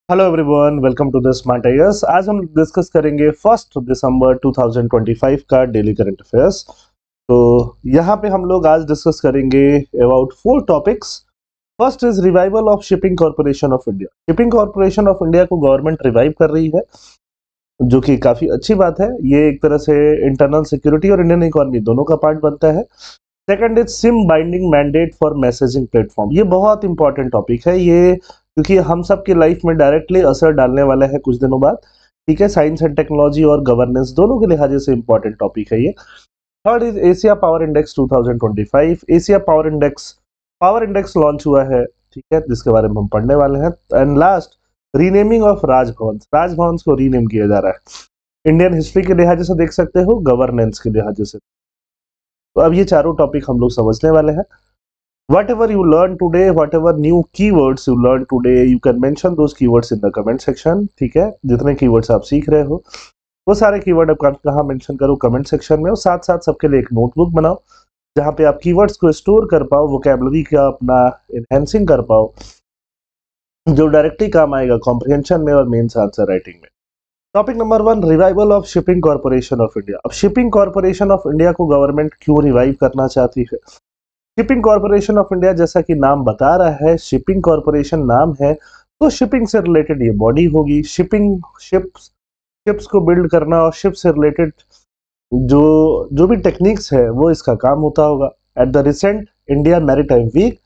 Hello everyone, welcome to the smart ideas. आज हम discuss करेंगे 1 दिसंबर 2025 का डेली करंट अफेयर्स। तो यहाँ पे हम लोग आज डिस्कस करेंगे about 4 topics. First is revival of shipping corporation of India. Shipping corporation of India को गवर्नमेंट रिवाइव कर रही है, जो कि काफी अच्छी बात है। ये एक तरह से इंटरनल सिक्योरिटी और इंडियन इकोनॉमी दोनों का पार्ट बनता है। Second is SIM binding mandate for messaging platform. ये बहुत इंपॉर्टेंट टॉपिक है ये, क्योंकि हम सब की लाइफ में डायरेक्टली असर डालने वाला है कुछ दिनों बाद। ठीक है, साइंस एंड टेक्नोलॉजी और गवर्नेंस दोनों के लिहाजे से इंपॉर्टेंट टॉपिक है ये। Third is Asia power index 2025। Asia power index launch हुआ है, ठीक है, जिसके बारे में हम पढ़ने वाले हैं। And last, renaming of Raj Bhavan को रीनेम किया जा रहा है। इंडियन हिस्ट्री के लिहाजे से देख सकते हो, गवर्नेंस के लिहाजे से। तो अब ये चारों टॉपिक हम लोग समझने वाले हैं। Whatever you learn today, whatever new keywords you learn today, you can mention those keywords in the comment section। ठीक है, जितने keywords आप सीख रहे हो वो सारे कीवर्ड आप कहाँ मेंशन करो, कमेंट सेक्शन में। और साथ साथ सबके लिए एक नोटबुक बनाओ जहाँ पे आप कीवर्ड्स को स्टोर कर पाओ, वोकैबुलरी का अपना एनहेंसिंग कर पाओ, जो डायरेक्टली काम आएगा कॉम्प्रिहेंशन में और मेंस आंसर राइटिंग में। Topic number 1, revival of shipping corporation of India. अब शिपिंग कॉर्पोरेशन ऑफ इंडिया को गवर्नमेंट क्यों रिवाइव करना चाहती है? शिपिंग कॉर्पोरेशन ऑफ इंडिया, जैसा कि नाम बता रहा है, शिपिंग कॉर्पोरेशन नाम है, तो शिपिंग से रिलेटेड ये बॉडी होगी। शिप्स को बिल्ड करना और शिप से रिलेटेड जो जो भी टेक्निक्स है वो इसका काम होता होगा। At the recent India maritime week,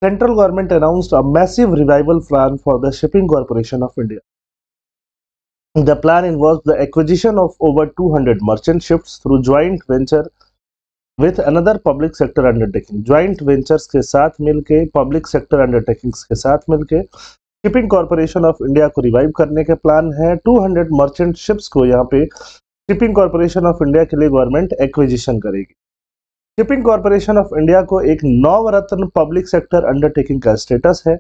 central government announced a massive revival plan for the shipping corporation of India. The plan involves the acquisition of over 200 merchant ships through joint venture with another public sector undertaking। Joint ventures के साथ मिलके, public sector undertakings के साथ मिलके shipping corporation of India को revive करने के plan है। 200 मर्चेंट शिप्स को यहाँ पे शिपिंग कॉर्पोरेशन ऑफ इंडिया के लिए गवर्नमेंट एक्विजिशन करेगी। शिपिंग कॉर्पोरेशन ऑफ इंडिया को एक नवरत्न पब्लिक सेक्टर अंडरटेकिंग का स्टेटस है।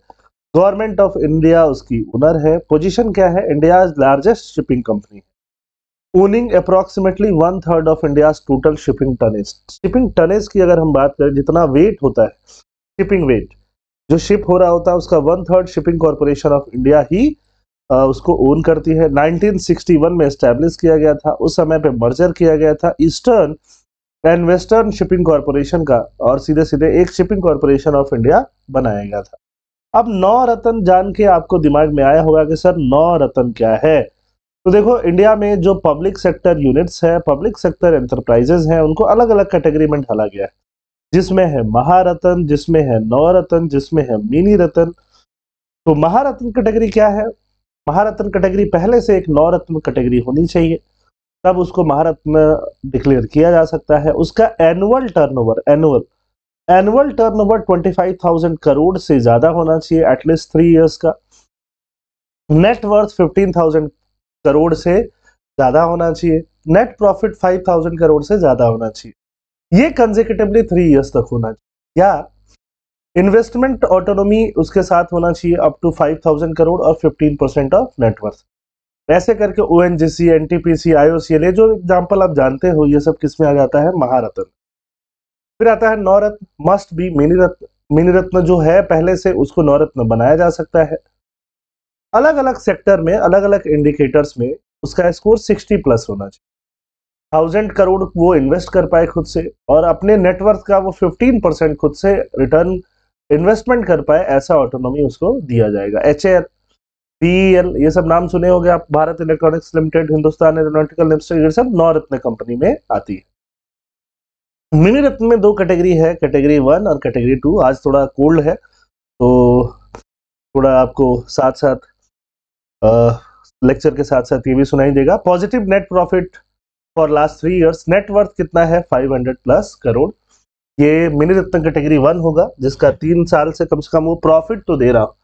गवर्नमेंट ऑफ इंडिया उसकी ओनर है। पोजीशन क्या है? इंडिया लार्जेस्ट शिपिंग कंपनी है, owning approximately 1/3 of India's total shipping tonnage। Shipping tonnage की अगर हम बात करें, जितना वेट होता है, शिपिंग वेट जो शिप हो रहा होता है, उसका 1/3 शिपिंग कॉर्पोरेशन ऑफ इंडिया ही उसको ओन करती है। 1961 में एस्टेब्लिश किया गया था, उस समय पे मर्जर किया गया था eastern and western shipping corporation का, और सीधे सीधे एक शिपिंग कॉर्पोरेशन ऑफ इंडिया बनाया गया था। अब नौ रत्न जान के आपको दिमाग में आया होगा कि सर नौ रत्न क्या है। तो देखो, इंडिया में जो पब्लिक सेक्टर यूनिट्स है, पब्लिक सेक्टर एंटरप्राइजेज हैं, उनको अलग अलग कैटेगरी में ढाला गया है, जिसमें है महारत्न, जिसमें है नवरत्न, जिसमें है मिनी रत्न। तो महारत्न कैटेगरी क्या है? महारत्न कैटेगरी पहले से एक नवरत्न कैटेगरी होनी चाहिए, तब उसको महारत्न डिक्लेयर किया जा सकता है। उसका एनुअल टर्नओवर 25,000 करोड़ से ज्यादा होना चाहिए, एटलीस्ट 3 इयर्स का। नेट वर्थ 15,000 करोड़ से ज्यादा होना चाहिए। नेट प्रॉफिट 5,000 करोड़ से ज्यादा होना चाहिए। ये कंसेक्यूटिवली 3 इयर्स तक होना चाहिए। या इन्वेस्टमेंट ऑटोनॉमी उसके साथ होना चाहिए अप टू 5,000 करोड़ और 15% ऑफ नेटवर्थ। ऐसे करके ओएनजीसी, एनटीपीसी, आईओसीएल, ये जो एग्जांपल आप जानते हो, ये सब किसमें आ जाता है? महारत्न। फिर आता है Navratna, must be Miniratna. Miniratna जो है पहले से, उसको नवरत्न बनाया जा सकता है। अलग अलग सेक्टर में, अलग अलग इंडिकेटर्स में उसका स्कोर 60+ होना चाहिए। 1000 करोड़ वो इन्वेस्ट कर पाए खुद से, और अपने नेटवर्थ का वो 15% खुद से रिटर्न इन्वेस्टमेंट कर पाए, ऐसा ऑटोनॉमी उसको दिया जाएगा। एचएएल, बीईएल, ये सब नाम सुने होंगे आप, Bharat electronics limited, Hindustan aeronautical limited, ये सब नवरत्न कंपनी में आती है। मिनी रत्न में 2 कैटेगरी है, कैटेगरी 1 और कैटेगरी 2। आज थोड़ा कोल्ड है, तो थोड़ा आपको साथ साथ लेक्चर के साथ साथ ये भी सुनाई देगा। Positive net profit for last 3 years. Net worth कितना है? 500+ करोड़। ये मिनी रत्न कैटेगरी 1 होगा, जिसका 3 साल से कम वो प्रॉफिट तो दे रहा हो,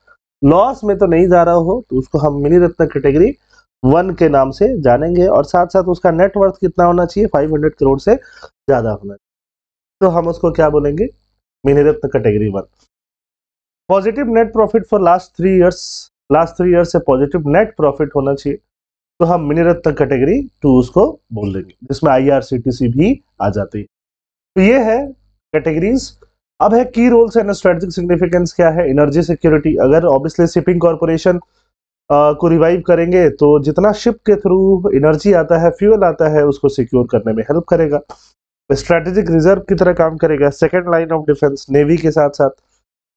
लॉस में तो नहीं जा रहा हो, तो उसको हम मिनी रत्न कैटेगरी 1 के नाम से जानेंगे। और साथ साथ उसका नेटवर्थ कितना होना चाहिए? 500 करोड़ से ज्यादा होना चाहिए, तो हम उसको क्या बोलेंगे? Mini Ratna category 1। Positive net profit for last 3 years से पॉजिटिव नेट प्रॉफिट होना चाहिए, तो हम मिनी रत्न कैटेगरी 2 उसको बोल देंगे, जिसमें आईआरसीटीसी भी आ जाती है। तो ये है कैटेगरीज। अब है की रोल्स एंड स्ट्रेटेजिक सिग्निफिकेंस क्या है? Energy security. अगर ऑब्वियसली शिपिंग कॉर्पोरेशन को रिवाइव करेंगे तो जितना शिप के थ्रू एनर्जी आता है, फ्यूल आता है, उसको सिक्योर करने में हेल्प करेगा। स्ट्रेटेजिक रिजर्व की तरह काम करेगा, second line of defence navy के साथ साथ,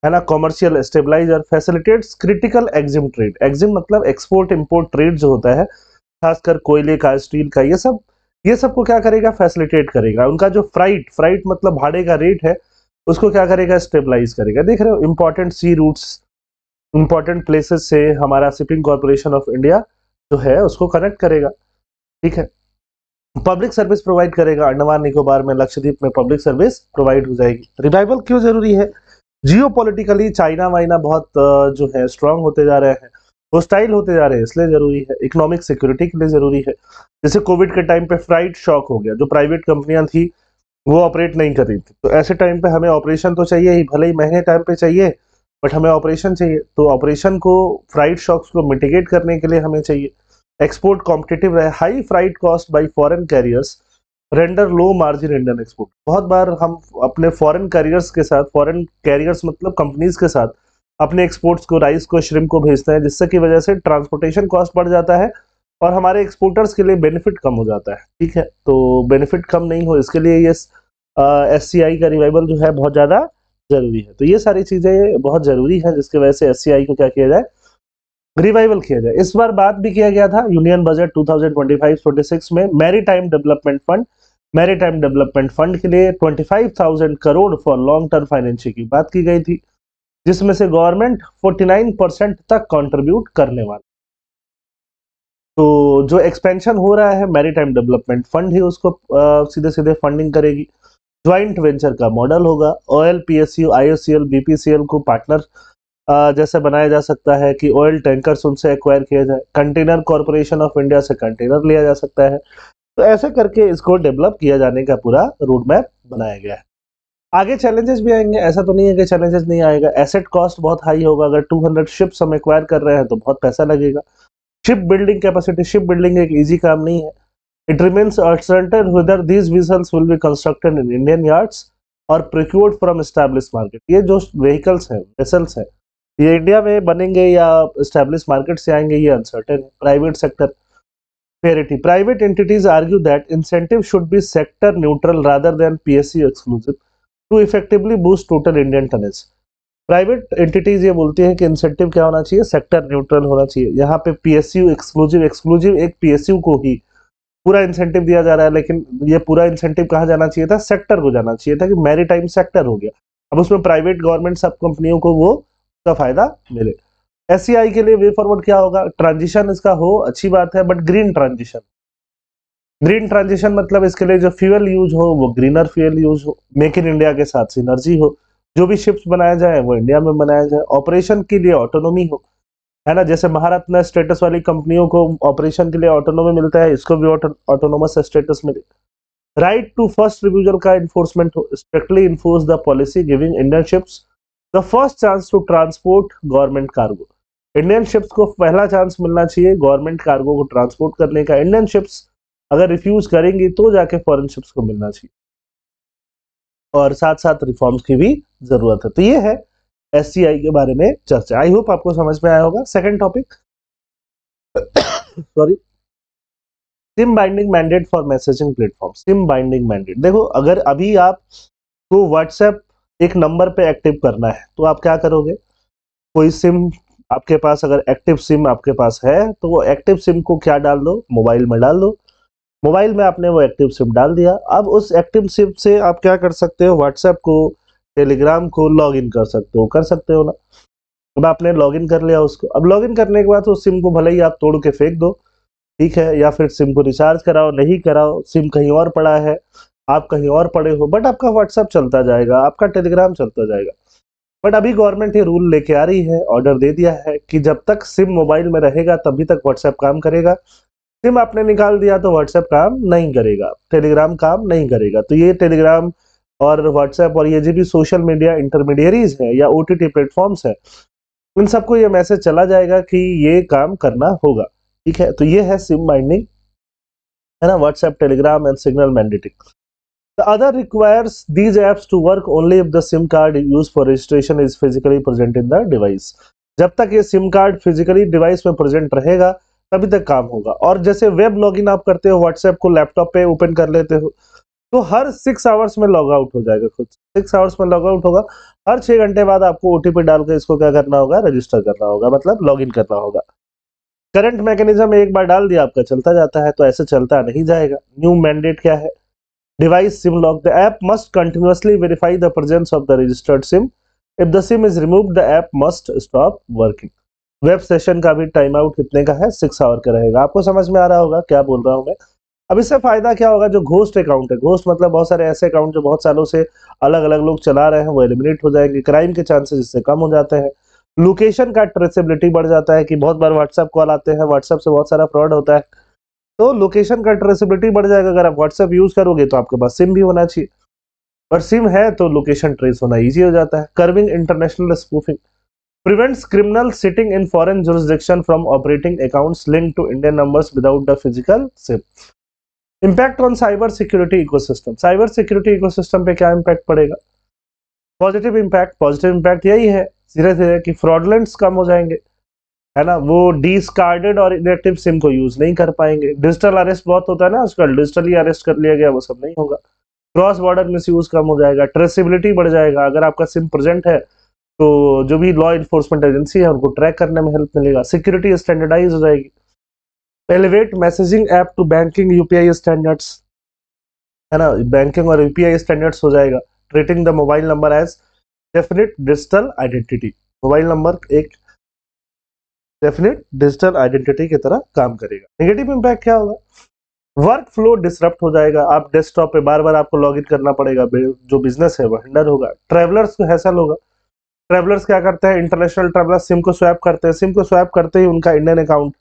है ना। Commercial stabiliser, facilitates critical EXIM trade. EXIM मतलब एक्सपोर्ट इंपोर्ट ट्रेड जो होता है, खासकर कोयले का, स्टील का, ये सब को क्या करेगा, फैसिलिटेट करेगा। उनका जो फ्राइट मतलब भाड़े का रेट है, उसको क्या करेगा, स्टेबलाइज करेगा। देख रहे हो, important sea routes, important places से हमारा शिपिंग कॉर्पोरेशन ऑफ इंडिया जो है उसको कनेक्ट करेगा, ठीक है। पब्लिक सर्विस प्रोवाइड करेगा, अंडमान निकोबार में, लक्षद्वीप में पब्लिक सर्विस प्रोवाइड हो जाएगी। रिवाइवल क्यों जरूरी है? जियोपॉलिटिकली चाइना वाइना बहुत जो है स्ट्रांग होते जा रहे हैं, होस्टाइल होते जा रहे हैं, इसलिए जरूरी है। इकोनॉमिक सिक्योरिटी के लिए जरूरी है। जैसे कोविड के टाइम पे फ्राइट शॉक हो गया, जो प्राइवेट कंपनियां थी वो ऑपरेट नहीं कर रही थी, तो ऐसे टाइम पे हमें ऑपरेशन तो चाहिए ही, भले ही महंगे टाइम पे चाहिए, बट हमें ऑपरेशन चाहिए। तो ऑपरेशन को, फ्राइट शॉक्स को मिटिगेट करने के लिए हमें चाहिए। एक्सपोर्ट कॉम्पिटिटिव रहे, high freight cost by foreign carriers render low margin Indian export. बहुत बार हम अपने फॉरेन कैरियर्स के साथ, फॉरेन कैरियर्स मतलब कंपनीज के साथ अपने एक्सपोर्ट्स को, राइस को, श्रिम्प को भेजते हैं, जिससे की वजह से ट्रांसपोर्टेशन कॉस्ट बढ़ जाता है और हमारे एक्सपोर्टर्स के लिए बेनिफिट कम हो जाता है, ठीक है। तो बेनिफिट कम नहीं हो, इसके लिए ये SCI का रिवाइवल जो है बहुत ज्यादा जरूरी है। तो ये सारी चीजें बहुत जरूरी है, जिसकी वजह से SCI को क्या किया जाए, रिवाइवल किया जाए। इस बार बात भी किया गया था यूनियन बजट 2025-26 में, maritime development fund, maritime development fund के लिए 25,000 crore for long term financing की बात की गई थी, जिसमें से गवर्नमेंट 49% तक कंट्रीब्यूट करने वाला। तो जो एक्सपेंशन हो रहा है, मैरीटाइम डेवलपमेंट फंड ही उसको सीधे सीधे फंडिंग करेगी। ज्वाइंट वेंचर का मॉडल होगा। ऑयल, PSU, IOCL, BPCL को पार्टनर जैसे बनाया जा सकता है कि ऑयल टैंकर्स उनसे एक्वायर किया जाए, कंटेनर कॉर्पोरेशन ऑफ इंडिया से कंटेनर लिया जा सकता है। तो ऐसे करके इसको डेवलप किया जाने का पूरा रोड मैप बनाया गया है। आगे चैलेंजेस भी आएंगे, ऐसा तो नहीं है कि चैलेंजेस नहीं आएगा। एसेट कॉस्ट बहुत हाई होगा, अगर 200 शिप्स हम एक्वायर कर रहे हैं तो बहुत पैसा लगेगा। Ship building capacity, ship building एक इजी काम नहीं है। It remains uncertain whether these vessels will be constructed in Indian yards और प्रोक्योर्ड फ्रॉम एस्टैब्लिश्ड मार्केट। ये जो व्हीकल्स हैं, वेसल्स हैं, ये इंडिया में बनेंगे या एस्टैब्लिश मार्केट से आएंगे, ये अनसर्टेन है। Private sector parity, private entities argue that incentive should be sector neutral rather than PSU exclusive to effectively boost total Indian tonnage. Private entities ये बोलती हैं कि इंसेंटिव क्या होना चाहिए, सेक्टर न्यूट्रल होना चाहिए। यहाँ पे PSU एक्सक्लूसिव एक PSU को ही पूरा इंसेंटिव दिया जा रहा है, लेकिन ये पूरा इंसेंटिव कहाँ जाना चाहिए था, सेक्टर को जाना चाहिए था, कि मैरीटाइम सेक्टर हो गया। अब उसमें प्राइवेट गवर्नमेंट सब कंपनियों को वो का फायदा मिले। SCI के लिए वे फॉरवर्ड क्या होगा, ट्रांजिशन इसका हो, अच्छी बात है, but green transition. Green transition मतलब इसके लिए जो फ्यूल यूज हो वो ग्रीनर फ्यूल यूज हो, मेक इन इंडिया के साथ सिनर्जी हो, जो भी शिप्स बनाया जाए वो इंडिया में बनाया जाए, ऑपरेशन के लिए ऑटोनोमी हो, है ना। जैसे महारत्न स्टेटस वाली कंपनियों को ऑपरेशन के लिए ऑटोनोमी मिलता है, इसको भी ऑटोनोमस स्टेटस मिले। राइट टू फर्स्ट रिफ्यूजल का इन्फोर्समेंट हो, strictly enforce the policy giving Indian ships the first chance to transport government cargo. Indian ships को पहला चांस मिलना चाहिए गवर्नमेंट कार्गो को ट्रांसपोर्ट करने का। इंडियन शिप्स अगर रिफ्यूज करेंगी तो जाके फॉरेन शिप्स को मिलना चाहिए, और साथ साथ रिफॉर्म्स की भी जरूरत है। तो ये है SCI के बारे में चर्चा। आई होप आपको समझ में आया होगा। Second topic, sorry, SIM binding mandate for messaging platform. SIM binding mandate, देखो अगर अभी आपको व्हाट्सएप एक नंबर पे एक्टिव करना है तो आप क्या करोगे, कोई सिम आपके पास, अगर एक्टिव सिम आपके पास है तो वो एक्टिव सिम को क्या डाल दो, मोबाइल में डाल दो। मोबाइल में आपने वो एक्टिव सिम डाल दिया। अब उस एक्टिव सिम से आप क्या कर सकते हो, व्हाट्सएप को, टेलीग्राम को लॉग इन कर सकते हो ना। अब आपने लॉग इन कर लिया उसको। अब लॉग इन करने के बाद उस सिम को भले ही आप तोड़ के फेंक दो, ठीक है, या फिर सिम को रिचार्ज कराओ, नहीं कराओ, सिम कहीं और पड़ा है, आप कहीं और पड़े हो, बट आपका व्हाट्सएप चलता जाएगा, आपका टेलीग्राम चलता जाएगा। बट अभी गवर्नमेंट ये रूल लेके आ रही है, ऑर्डर दे दिया है कि जब तक सिम मोबाइल में रहेगा तभी तक व्हाट्सएप काम करेगा। सिम आपने निकाल दिया तो व्हाट्सएप काम नहीं करेगा, टेलीग्राम काम नहीं करेगा। तो ये टेलीग्राम और व्हाट्सएप और ये जो भी सोशल मीडिया इंटरमीडियरीज है या OTT प्लेटफॉर्म्स है, इन सबको ये मैसेज चला जाएगा कि ये काम करना होगा, ठीक है। तो ये है सिम बाइंडिंग, है ना, WhatsApp, Telegram and signal mandating. The other requires these apps to work only if the SIM card used for registration is physically present in the device. जब तक ये सिम कार्ड फिजिकली डिवाइस में present रहेगा तभी तक काम होगा। और जैसे वेब लॉगिन आप करते हो, व्हाट्सएप को लैपटॉप पे ओपन कर लेते हो, तो हर 6 आवर्स में लॉग आउट हो जाएगा, खुद 6 आवर्स में लॉग आउट होगा। हर 6 घंटे बाद आपको ओटीपी डाल के इसको क्या करना होगा, रजिस्टर करना होगा, मतलब लॉगिन करना होगा। करंट मैकेनिज्म एक बार डाल दिया आपका चलता जाता है, तो ऐसे चलता नहीं जाएगा। न्यू मैंडेट क्या है, device SIM lock, the app must continuously verify the presence of the registered SIM. If the SIM is removed the app must stop working. Web session का भी टाइम आउट कितने का है, 6 आवर का रहेगा। आपको समझ में आ रहा होगा क्या बोल रहा हूँ मैं। अब इससे फायदा क्या होगा, जो घोस्ट अकाउंट है, घोस्ट मतलब बहुत सारे ऐसे अकाउंट जो बहुत सालों से अलग अलग लोग चला रहे हैं, वो एलिमिनेट हो जाएंगे। क्राइम के चांसेस इससे कम हो जाते हैं। लोकेशन का ट्रेसेबिलिटी बढ़ जाता है कि बहुत बार व्हाट्सएप कॉल आते हैं, व्हाट्सएप से बहुत सारा फ्रॉड होता है, तो लोकेशन का ट्रेसेबिलिटी बढ़ जाएगा। अगर आप व्हाट्सएप यूज करोगे तो आपके पास सिम भी होना चाहिए, और सिम है तो लोकेशन ट्रेस होना इजी हो जाता है। Curving international spoofing prevents criminals sitting in foreign jurisdiction from operating accounts linked to Indian numbers without the physical SIM. Impact on cyber security ecosystem. Cyber security ecosystem पे क्या impact पड़ेगा? Positive impact यही है धीरे धीरे कि फ्रॉडलेंट्स कम हो जाएंगे, है ना। वो डिस्कार्डेड और इनएक्टिव सिम को यूज नहीं कर पाएंगे। डिजिटल अरेस्ट बहुत होता है ना आजकल, डिजिटली अरेस्ट कर लिया गया, वो सब नहीं होगा। क्रॉस बॉर्डर मिसयूज कम हो जाएगा। ट्रेसिबिलिटी बढ़ जाएगा, अगर आपका सिम प्रेजेंट है तो जो भी लॉ इन्फोर्समेंट एजेंसी है उनको ट्रैक करने में हेल्प मिलेगा। सिक्योरिटी स्टैंडर्डाइज हो जाएगी। Elevate messaging app to banking UPI standards, है ना, बैंकिंग और यूपीआई स्टैंडर्ड्स हो जाएगा। Treating the mobile number as definite digital identity, mobile number एक डेफिनेट डिजिटल आइडेंटिटी की तरह काम करेगा। नेगेटिव इम्पैक्ट क्या होगा, वर्क फ्लो डिसरप्ट हो जाएगा। आप डेस्कटॉप पे बार बार आपको लॉग इन करना पड़ेगा, जो बिजनेस है वो हिंडर होगा। ट्रेवलर्स को हैसल होगा। ट्रेवलर्स क्या करते हैं, इंटरनेशनल ट्रेवलर्स सिम को स्वैप करते हैं, सिम को स्वैप करते ही उनका इंडियन अकाउंट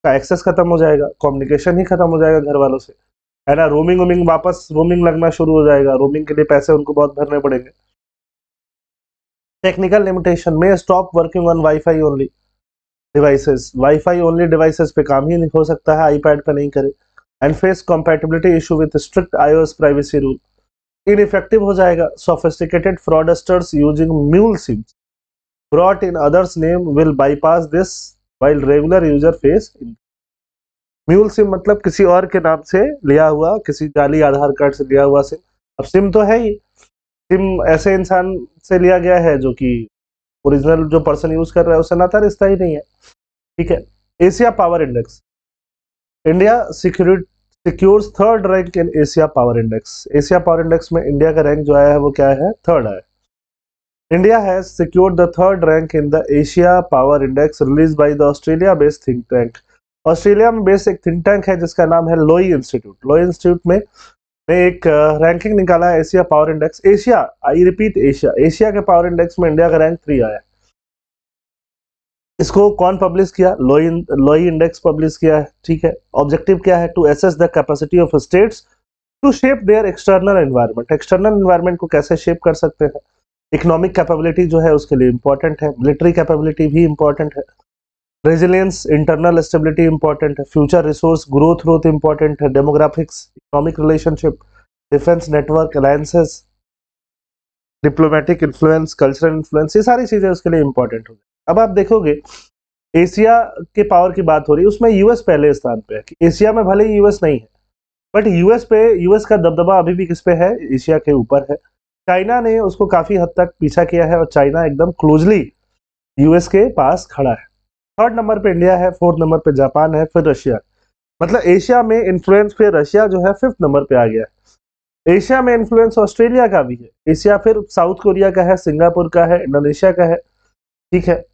का एक्सेस खत्म हो जाएगा, कम्युनिकेशन ही खत्म हो जाएगा घर वालों से, है ना। रोमिंग वोमिंग वापस रोमिंग लगना शुरू हो जाएगा, रोमिंग के लिए पैसे उनको बहुत भरने पड़ेंगे। टेक्निकल लिमिटेशन में stop working on wifi only devices, wifi only devices पे काम ही नहीं हो सकता है, आईपैड पे नहीं करे। And face compatibility issue with strict iOS privacy rule, ineffective हो जाएगा। Sophisticated fraudsters using mule SIM brought in others name will bypass this while regular user face mule SIM मतलब किसी और के नाम से लिया हुआ, किसी जाली आधार कार्ड से लिया हुआ सिम। अब सिम तो है ही, सिम ऐसे इंसान से लिया गया है जो कि ओरिजिनल जो पर्सन यूज कर रहा है उससे नाता रिश्ता ही नहीं है, ठीक है। Asia power index, India secures third rank in Asia power index. Asia power index में इंडिया का रैंक जो आया है वो क्या है, थर्ड है। India has secured the third rank in the Asia Power Index released by the Australia-based think tank. Australia में बेस्ड एक थिंक टैंक है जिसका नाम है लोई इंस्टीट्यूट। लोई इंस्टीट्यूट में एक रैंकिंग निकाला है Asia power index. Asia, I repeat Asia, Asia के पावर इंडेक्स में इंडिया का रैंक 3 आया है। इसको कौन पब्लिश किया, लोई इंडेक्स पब्लिश किया है, ठीक है। ऑब्जेक्टिव क्या है, to assess the capacity of states to shape their external environment. External environment को कैसे शेप कर सकते हैं। इकोनॉमिक कैपेबिलिटी जो है उसके लिए इंपॉर्टेंट है, मिलिट्री कैपेबिलिटी भी इंपॉर्टेंट है, रेजिलियंस, इंटरनल स्टेबिलिटी इंपॉर्टेंट है, फ्यूचर रिसोर्स ग्रोथ इंपॉर्टेंट है, demographics, economic relationship, defence network, alliances, diplomatic influence, cultural influence, ये सारी चीजें उसके लिए इंपॉर्टेंट हो गई। अब आप देखोगे एशिया के पावर की बात हो रही है, उसमें यूएस पहले स्थान पे है। एशिया में भले ही यूएस नहीं है, बट यूएस का दबदबा अभी भी किस पे है, एशिया के ऊपर है। चाइना ने उसको काफी हद तक पीछा किया है और चाइना एकदम क्लोजली यूएस के पास खड़ा है। थर्ड नंबर पे इंडिया है, फोर्थ नंबर पे जापान है, फिर रशिया। मतलब एशिया में इन्फ्लुएंस पे रशिया जो है 5th नंबर पे आ गया है। एशिया में इन्फ्लुएंस ऑस्ट्रेलिया का भी है, एशिया फिर साउथ कोरिया का है, सिंगापुर का है, इंडोनेशिया का है, ठीक है।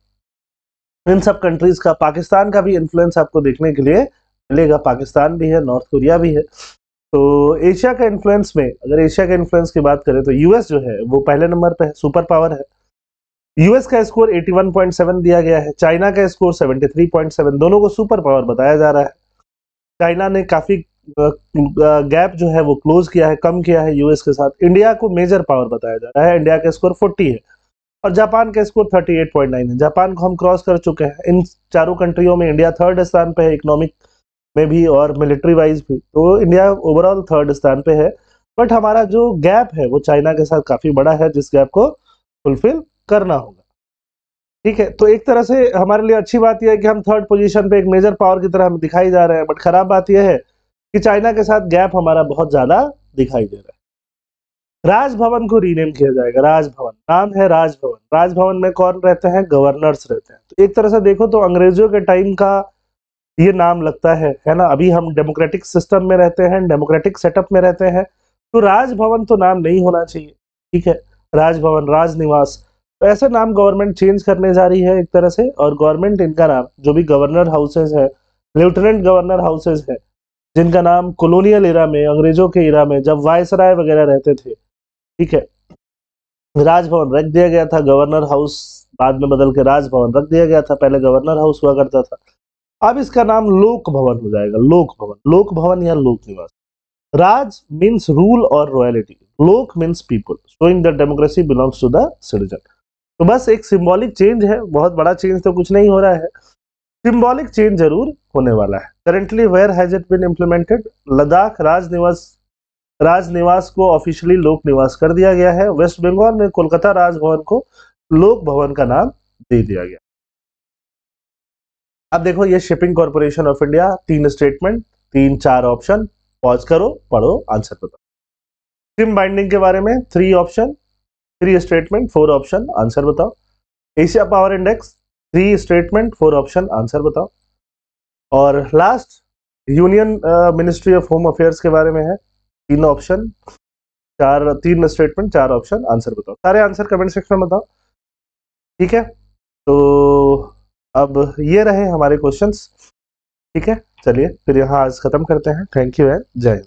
इन सब कंट्रीज का, पाकिस्तान का भी इन्फ्लुएंस आपको देखने के लिए मिलेगा, पाकिस्तान भी है, नॉर्थ कोरिया भी है। तो एशिया का इन्फ्लुएंस में, अगर एशिया के इन्फ्लुएंस की बात करें तो यूएस जो है वो पहले नंबर पे है, सुपर पावर है। यूएस का स्कोर 81.7 दिया गया है, चाइना का स्कोर 73.7, दोनों को सुपर पावर बताया जा रहा है। चाइना ने काफी गैप जो है वो क्लोज किया है, कम किया है यूएस के साथ। इंडिया को मेजर पावर बताया जा रहा है, इंडिया का स्कोर 40 है और जापान का स्कोर 38.9 है। जापान को हम क्रॉस कर चुके हैं। इन चारों कंट्रियों में इंडिया थर्ड स्थान पे है, इकोनॉमिक में भी और मिलिट्री वाइज भी, तो इंडिया ओवरऑल थर्ड स्थान पे है। बट हमारा जो गैप है वो चाइना के साथ काफी बड़ा है, जिस गैप को फुलफिल करना होगा। ठीक है, तो एक तरह से हमारे लिए अच्छी बात यह है कि हम थर्ड पोजीशन पे एक मेजर पावर की तरह हम दिखाई जा रहे हैं, बट खराब बात यह है कि चाइना के साथ गैप हमारा बहुत ज्यादा दिखाई दे रहा है। राजभवन को रीनेम किया जाएगा, राजभवन, नाम है राजभवन। राजभवन में कौन रहते हैं? गवर्नर्स रहते हैं। तो एक तरह से देखो तो अंग्रेजों के टाइम का ये नाम लगता है ना। अभी हम डेमोक्रेटिक सिस्टम में रहते हैं, डेमोक्रेटिक सेटअप में रहते हैं, तो राजभवन तो नाम नहीं होना चाहिए, ठीक है। राजभवन, राजनिवास, तो ऐसे नाम गवर्नमेंट चेंज करने जा रही है एक तरह से। और गवर्नमेंट इनका नाम, जो भी गवर्नर हाउसेज है, लेफ्टिनेंट गवर्नर हाउसेज है, जिनका नाम कॉलोनियल एरा में, अंग्रेजों के एरा में, जब वायसराय वगैरह रहते थे, ठीक है, राजभवन रख दिया गया था। गवर्नर हाउस बाद में बदल के राजभवन रख दिया गया था, पहले गवर्नर हाउस हुआ करता था। अब इसका नाम लोक भवन हो जाएगा, लोक भवन, लोक भवन या लोक निवास। राज मीन्स रूल और royalty, Lok means people, showing the democracy belongs to the citizen. तो बस एक सिंबॉलिक चेंज है, बहुत बड़ा चेंज तो कुछ नहीं हो रहा है, सिंबॉलिक चेंज जरूर होने वाला है। Currently where has it been implemented? Ladakh Raj Nivas को ऑफिशियली लोक निवास कर दिया गया है। वेस्ट बंगाल में कोलकाता राजभवन को लोक भवन का नाम दे दिया गया। अब देखो ये shipping corporation of India, 3 statement, 3-4 option, pause करो, पढ़ो, आंसर बताओ। स्ट्रीम बाइंडिंग के बारे में 3 ऑप्शन, 3 स्टेटमेंट, 4 ऑप्शन, आंसर बताओ। Asia power index, 3 statement, 4 option, answer बताओ। और last union ministry of home affairs के बारे में है, 3 ऑप्शन, 3 स्टेटमेंट, 4 ऑप्शन, आंसर बताओ। सारे आंसर कमेंट सेक्शन में बताओ, ठीक है। तो अब ये रहे हमारे क्वेश्चंस, ठीक है। चलिए फिर यहाँ आज खत्म करते हैं। थैंक यू एंड जय हिंद।